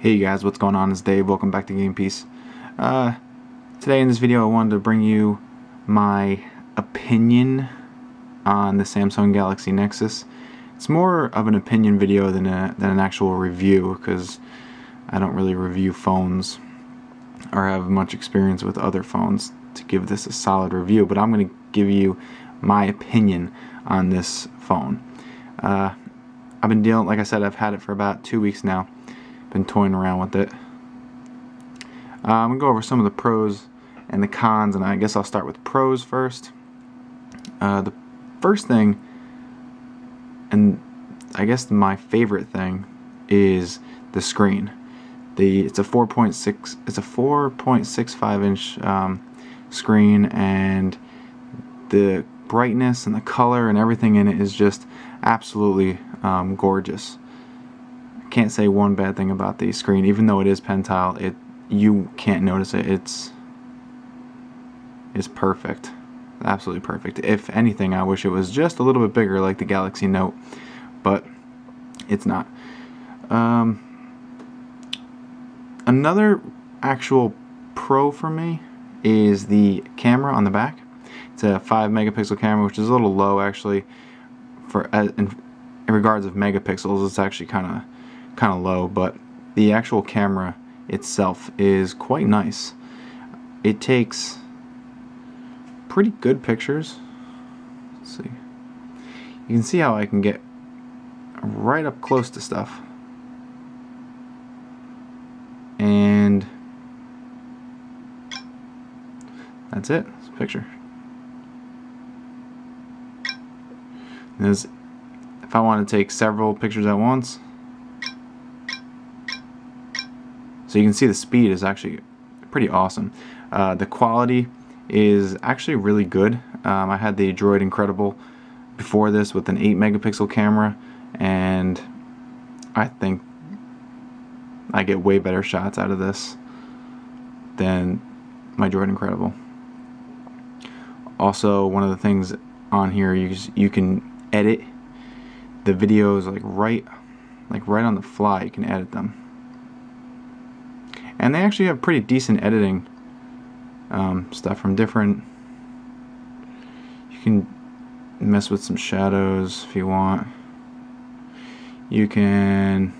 Hey guys, what's going on? It's Dave. Welcome back to Game Piece. Today in this video I wanted to bring you my opinion on the Samsung Galaxy Nexus. It's more of an opinion video than an actual review, because I don't really review phones or have much experience with other phones to give this a solid review, but I'm going to give you my opinion on this phone. I've been dealing, like I said, I've had it for about 2 weeks now. Been toying around with it. I'm going to go over some of the pros and the cons, and I guess I'll start with pros first. The first thing, and I guess my favorite thing, is the screen. It's a 4.65 inch screen, and the brightness and the color and everything in it is just absolutely gorgeous. Can't say one bad thing about the screen. Even though it is pentile, you can't notice it. It's perfect, absolutely perfect. If anything, I wish it was just a little bit bigger like the Galaxy Note, but it's not. Another actual pro for me is the camera on the back. It's a 5 megapixel camera, which is a little low actually. In regards of megapixels, it's actually kind of low, but the actual camera itself is quite nice. It takes pretty good pictures. Let's see. You can see how I can get right up close to stuff. And that's it. It's a picture. If I want to take several pictures at once, so you can see the speed is actually pretty awesome. The quality is actually really good. I had the Droid Incredible before this with an 8 megapixel camera, and I think I get way better shots out of this than my Droid Incredible. Also, one of the things on here, you can edit the videos right on the fly. You can edit them. And they actually have pretty decent editing stuff from different. You can mess with some shadows if you want. You can,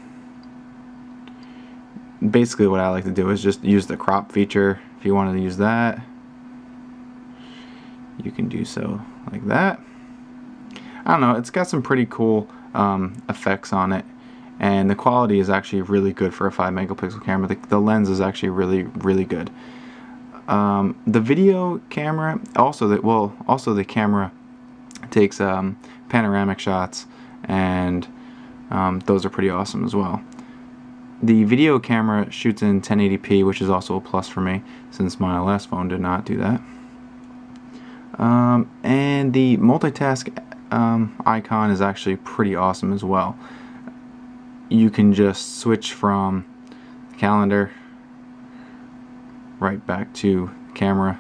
basically what I like to do is just use the crop feature. If you wanted to use that, you can do so like that. I don't know, it's got some pretty cool effects on it. And the quality is actually really good for a 5 megapixel camera. The lens is actually really good. The video camera, also the camera takes panoramic shots, and those are pretty awesome as well. The video camera shoots in 1080p, which is also a plus for me, since my last phone did not do that. And the multitask icon is actually pretty awesome as well. You can just switch from the calendar right back to camera,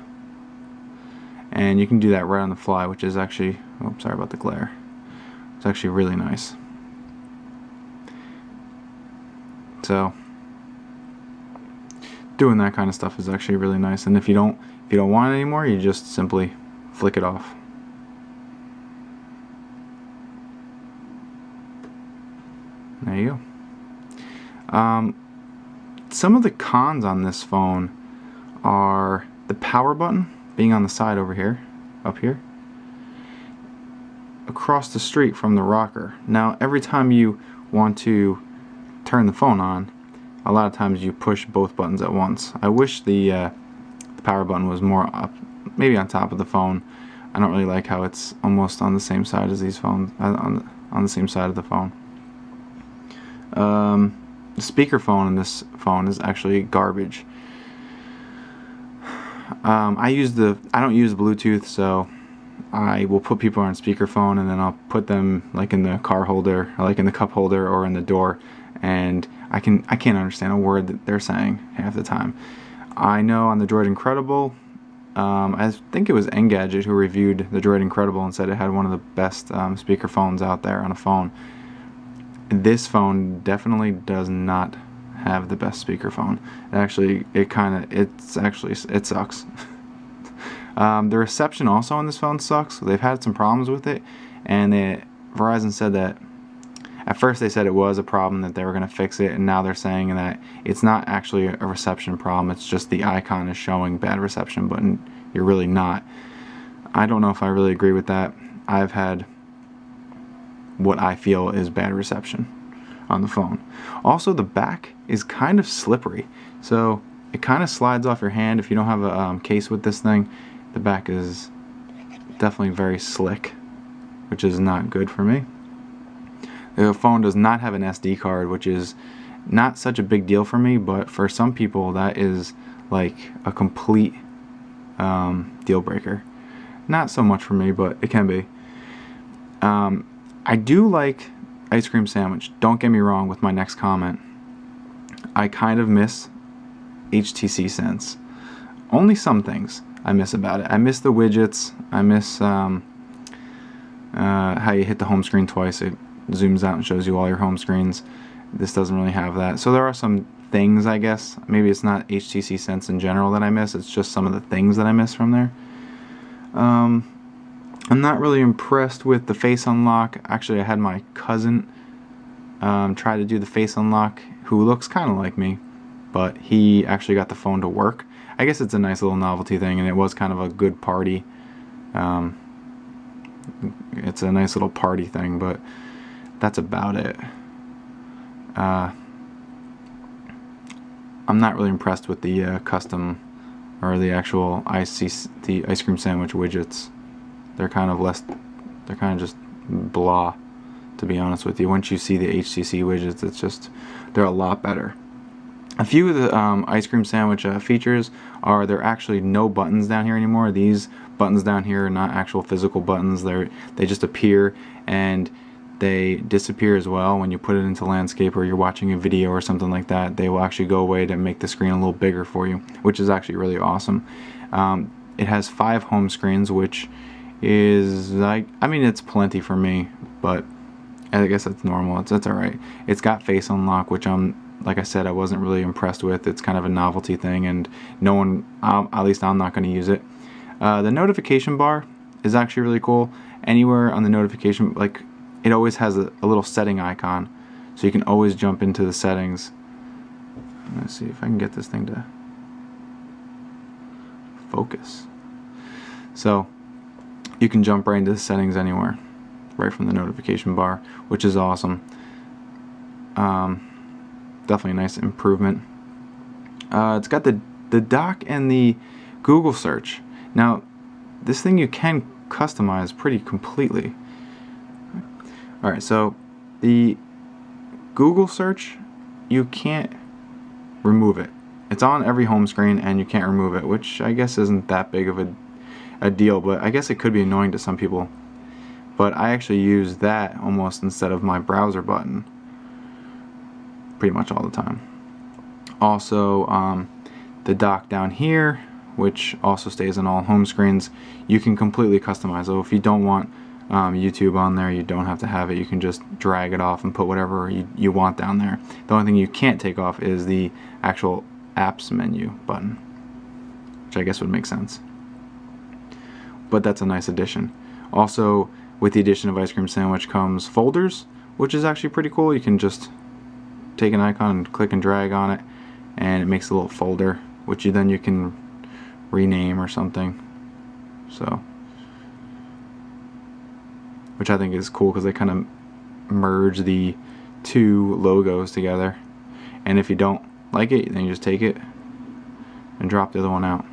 and you can do that right on the fly, which is actually, oh, sorry about the glare, it's actually really nice. So doing that kind of stuff is actually really nice, and if you don't want it anymore, you just simply flick it off. There you go. Some of the cons on this phone are the power button being on the side over here, up here, across the street from the rocker. Now, every time you want to turn the phone on, a lot of times you push both buttons at once. I wish the power button was more up, maybe on top of the phone. I don't really like how it's almost on the same side as these phones, on the same side of the phone. The speakerphone in this phone is actually garbage. I don't use Bluetooth, so I will put people on speakerphone, and then I'll put them like in the car holder, or like in the cup holder, or in the door, and I can't understand a word that they're saying half the time. I know on the Droid Incredible, I think it was Engadget who reviewed the Droid Incredible and said it had one of the best speakerphones out there on a phone. This phone definitely does not have the best speakerphone. It sucks. The reception also on this phone sucks. They've had some problems with it, and Verizon said that at first they said it was a problem, that they were going to fix it, and now they're saying that it's not actually a reception problem, it's just the icon is showing bad reception, but you're really not. I don't know if I really agree with that. I've had what I feel is bad reception on the phone. Also, the back is kind of slippery, so it kind of slides off your hand if you don't have a case with this thing. The back is definitely very slick, which is not good for me. The phone does not have an SD card, which is not such a big deal for me, but for some people that is like a complete deal breaker. Not so much for me, but it can be. I do like ice cream sandwich. Don't get me wrong with my next comment. I kind of miss HTC Sense. Only some things I miss about it. I miss the widgets. I miss how you hit the home screen twice. It zooms out and shows you all your home screens. This doesn't really have that. So there are some things, I guess. Maybe it's not HTC Sense in general that I miss. It's just some of the things that I miss from there. I'm not really impressed with the face unlock. Actually, I had my cousin try to do the face unlock, who looks kind of like me, but he actually got the phone to work. I guess it's a nice little novelty thing, and it was kind of a good party. It's a nice little party thing, but that's about it. I'm not really impressed with the custom or the actual the ice cream sandwich widgets. They're kind of just blah, to be honest with you. Once you see the HTC widgets, they're a lot better. A few of the ice cream sandwich features are there are actually no buttons down here anymore. These buttons down here are not actual physical buttons. They just appear, and they disappear as well when you put it into landscape or you're watching a video or something like that. They will actually go away to make the screen a little bigger for you, which is actually really awesome. It has 5 home screens, which is like, I mean, it's plenty for me, but I guess that's normal. It's alright. It's got face unlock, which like I said, I wasn't really impressed with. It's kind of a novelty thing, and no one, at least I'm not going to use it. The notification bar is actually really cool. Anywhere on the notification, like, it always has a little setting icon, so you can always jump into the settings. Let's see if I can get this thing to focus. So you can jump right into the settings anywhere, right from the notification bar, which is awesome. Definitely a nice improvement. It's got the dock and the Google search. Now, this thing you can customize pretty completely. Alright, so the Google search, you can't remove it. It's on every home screen and you can't remove it, which I guess isn't that big of a deal, but I guess it could be annoying to some people. But I actually use that almost instead of my browser button pretty much all the time. Also, the dock down here, which also stays on all home screens, you can completely customize. So if you don't want YouTube on there, you don't have to have it. You can just drag it off and put whatever you want down there. The only thing you can't take off is the actual apps menu button, which I guess would make sense. But that's a nice addition. Also, with the addition of ice cream sandwich comes folders, which is actually pretty cool. You can just take an icon and click and drag on it, and it makes a little folder, which you can rename or something. So, which I think is cool because they kind of merge the 2 logos together. And if you don't like it, then you just take it and drop the other one out.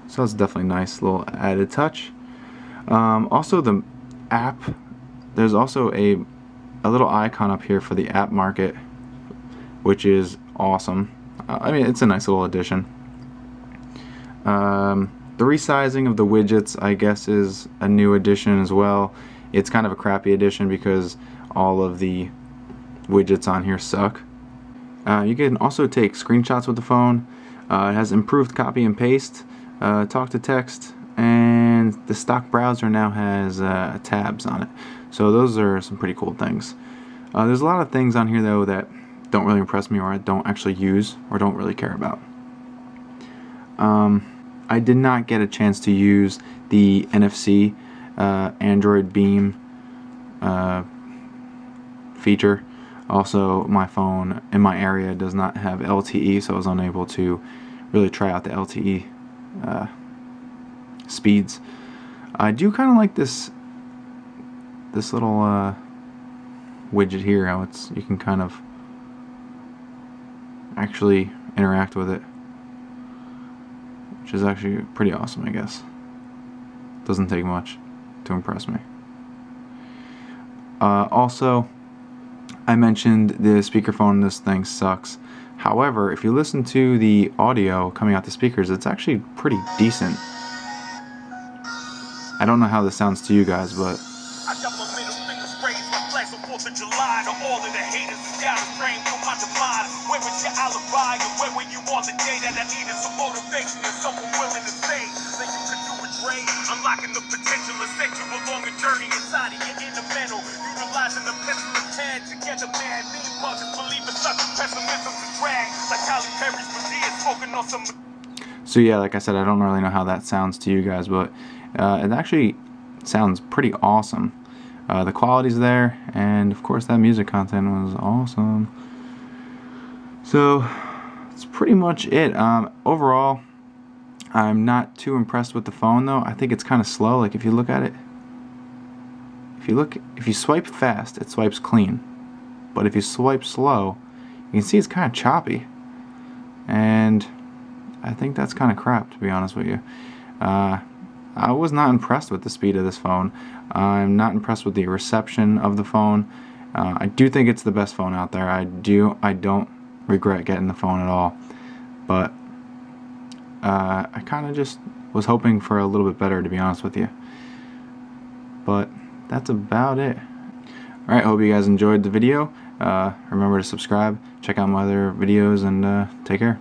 So it's definitely a nice little added touch. Also, the app, there's also a little icon up here for the app market, which is awesome. I mean, it's a nice little addition. The resizing of the widgets, I guess, is a new addition as well. It's kind of a crappy addition because all of the widgets on here suck. You can also take screenshots with the phone. It has improved copy and paste, talk to text, and the stock browser now has tabs on it. So those are some pretty cool things. There's a lot of things on here though that don't really impress me, or I don't actually use, or don't really care about. I did not get a chance to use the NFC Android Beam feature. Also, my phone in my area does not have LTE, so I was unable to really try out the LTE speeds. I do kind of like this little widget here, how you can kind of actually interact with it, which is actually pretty awesome, I guess. Doesn't take much to impress me. Also, I mentioned the speakerphone, this thing sucks. However, if you listen to the audio coming out the speakers, it's actually pretty decent. I don't know how this sounds to you guys, but I got my middle fingers raised, my flags on 4th of July. To all of the haters who down the frame from my divide. Where was your alibi, and where were you on the day that I needed some motivation and someone willing to say that you could do it, Dre? Unlocking the potential of sexual along a journey inside of your inner mental. Utilizing the pencil and pen together, man. Me bugging, believing such pessimism's a drag. Like Halle Berry's Medea smoking on some. So yeah, like I said, I don't really know how that sounds to you guys, but it actually sounds pretty awesome. The quality's there, and of course that music content was awesome. So that's pretty much it. Overall, I'm not too impressed with the phone though. I think it's kind of slow. Like if you look at it, if you swipe fast, it swipes clean, but if you swipe slow, you can see it's kind of choppy, and I think that's kind of crap, to be honest with you. I was not impressed with the speed of this phone. I'm not impressed with the reception of the phone. I do think it's the best phone out there. I don't regret getting the phone at all. But I kind of just was hoping for a little bit better, to be honest with you. But that's about it. Alright, hope you guys enjoyed the video. Remember to subscribe, check out my other videos, and take care.